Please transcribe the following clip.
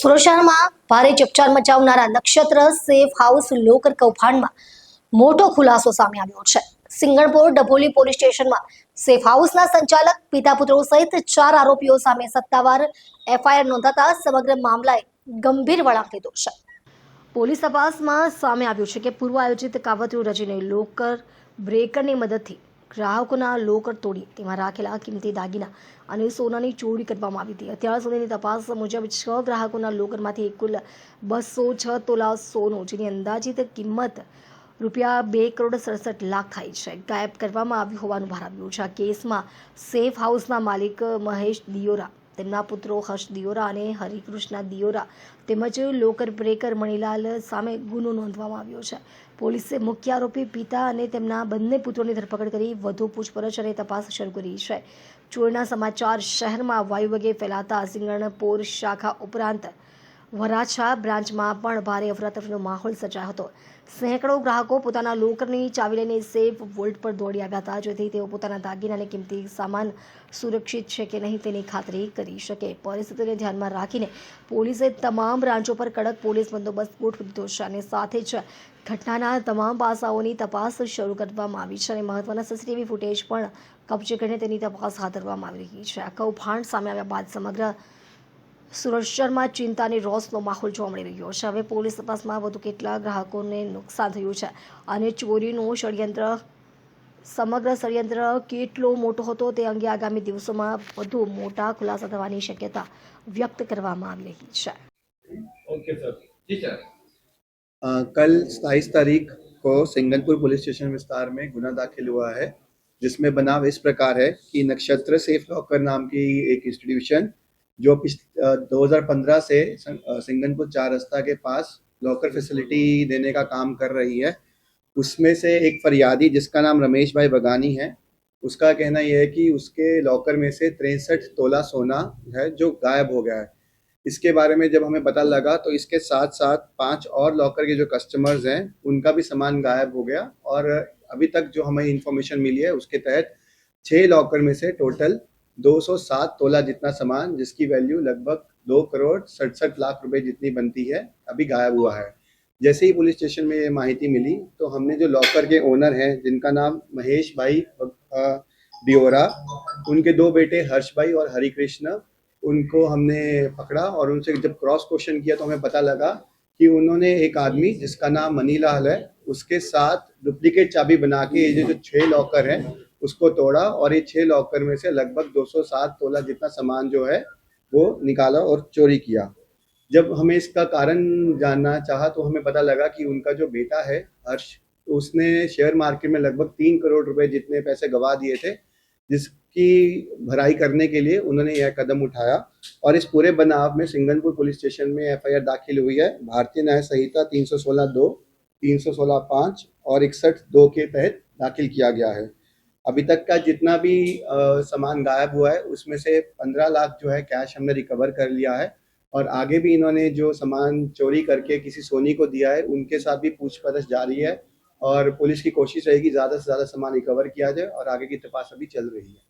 સુરત શહેરમાં ભારે ચકચાર મચાવનારા નક્ષત્ર સેફ હાઉસ લોકર કૌભાંડમાં મોટો ખુલાસો સામે આવ્યો છે. સિંગણપોર ડભોલી પોલીસ સ્ટેશનમાં સેફ હાઉસના સંચાલક પિતા પુત્રો સહિત 4 આરોપીઓ સામે સત્તાવાર એફઆઈઆર નોંધાતા સમગ્ર મામલાએ ગંભીર વળાંક લીધો છે. પોલીસ તપાસમાં સામે આવ્યું છે કે પૂર્વ આયોજિત કાવતરું રચીને લોકર બ્રેકરની મદદથી ગ્રાહકોના લોકર તોડી તેમાં રાખેલા કિંમતી દાગીના અને સોનાની ચોરી કરવામાં આવી હતી. અત્યાર સુધીની તપાસ મુજબ 6 ગ્રાહકોના લોકરમાંથી કુલ 206 તોલા સોનું, જેની અંદાજિત કિંમત ₹2,67,00,000 થાય છે, ગાયબ કરવામાં આવ્યું હોવાનું બહાર આવ્યું છે. આ કેસમાં સેફ હાઉસના માલિક મહેશ દિયોરા, તેમના પુત્રો હર્ષ દિયોરા અને હરિકૃષ્ણ દિયોરા તેમજ લોકર બ્રેકર મણીલાલ સામે ગુનો નોંધવામાં આવ્યો છે. પોલીસે મુખ્ય આરોપી પિતા અને તેમના બંને પુત્રોની ધરપકડ કરી વધુ પૂછપરછ અને તપાસ શરૂ કરી છે. ચોરીના સમાચાર શહેરમાં વાયુવેગે ફેલાતા સિંગણપોર શાખા ઉપરાંત વરાછા બ્રાન્ચમાં પણ ભારે અફરાતફરીનો માહોલ સર્જાયો હતો. સેંકડો ગ્રાહકો પોતાના લોકરની ચાવી લઈને સેફ વોલ્ટ પર દોડી આવ્યા હતા, જેથી તેઓ પોતાના દાગીના અને કિંમતી સામાન સુરક્ષિત છે કે નહીં તેની ખાતરી કરી શકે. પરિસ્થિતિને ધ્યાનમાં રાખીને પોલીસે તમામ બ્રાન્ચો પર કડક પોલીસ બંદોબસ્ત ગોઠવી દીધો છે અને સાથે જ ઘટનાના તમામ પાસાઓની તપાસ શરૂ કરવામાં આવી છે અને મહત્વના સીસીટીવી ફૂટેજ પણ કબજે કરીને તેની તપાસ હાથ ધરવામાં આવી રહી છે. આ કૌભાંડ સામે આવ્યા બાદ સમગ્ર સુરત શહેરમાં ચિંતાની રોષનો માહોલ જોવા મળી રહ્યો છે. હવે પોલીસ તપાસમાં વધુ કેટલા ગ્રાહકોને નુકસાન થયું છે અને ચોરીનું સમગ્ર ષડયંત્ર કેટલો મોટો હતો તે અંગે આગામી દિવસોમાં વધુ મોટા ખુલાસા થવાની શક્યતા વ્યક્ત કરવામાં આવી રહી છે. ओके सर जी सर कल 27 तारीख को सिंगनपुर पुलिस स्टेशन विस्तार में गुना दाखिल हुआ है, जिसमें बनाव इस प्रकार है कि नक्षत्र सेफ लॉकर नाम की एक इंस्टीट्यूशन जो 2015 से सिंगनपुर 4 रास्ता के पास लॉकर फैसिलिटी देने का काम कर रही है, उसमें से एक फरियादी जिसका नाम रमेश भाई बगानी है, उसका कहना यह है कि उसके लॉकर में से 63 तोला सोना है जो गायब हो गया है. इसके बारे में जब हमें पता लगा तो इसके साथ साथ 5 और लॉकर के जो कस्टमर्स हैं उनका भी सामान गायब हो गया और अभी तक जो हमें इंफॉर्मेशन मिली है उसके तहत 6 लॉकर में से टोटल 207 तोला जितना सामान, जिसकी वैल्यू लगभग 2,67,00,000 रुपए जितनी बनती है, अभी गायब हुआ है. जैसे ही पुलिस स्टेशन में ये माहिती मिली तो हमने जो लॉकर के ओनर हैं जिनका नाम महेश भाई दियोरा, उनके 2 बेटे हर्ष भाई और हरिकृष्ण, उनको हमने पकड़ा और उनसे जब क्रॉस क्वेश्चन किया तो हमें पता लगा कि उन्होंने एक आदमी जिसका नाम मनीलाल है उसके साथ डुप्लीकेट चाबी बना के ये जो 6 लॉकर है उसको तोड़ा और ये 6 लॉकर में से लगभग 207 तोला जितना सामान जो है वो निकाला और चोरी किया. जब हमें इसका कारण जानना चाहा तो हमें पता लगा कि उनका जो बेटा है हर्ष, तो उसने शेयर मार्केट में लगभग 3 करोड़ रुपए जितने पैसे गवा दिए थे, जिसकी भराई करने के लिए उन्होंने यह कदम उठाया. और इस पूरे बनाव में सिंगनपुर पुलिस स्टेशन में एफआईआर दाखिल हुई है. भारतीय न्याय संहिता 316(2), 316(5) और 61(2) के तहत दाखिल किया गया है. अभी तक का जितना भी सामान गायब हुआ है उसमें से 15 लाख जो है कैश हमने रिकवर कर लिया है और आगे भी इन्होंने जो सामान चोरी करके किसी सोनी को दिया है उनके साथ भी पूछपरछ जारी है और पुलिस की कोशिश रहेगी ज़्यादा से ज़्यादा सामान रिकवर किया जाए और आगे की तपास अभी चल रही है.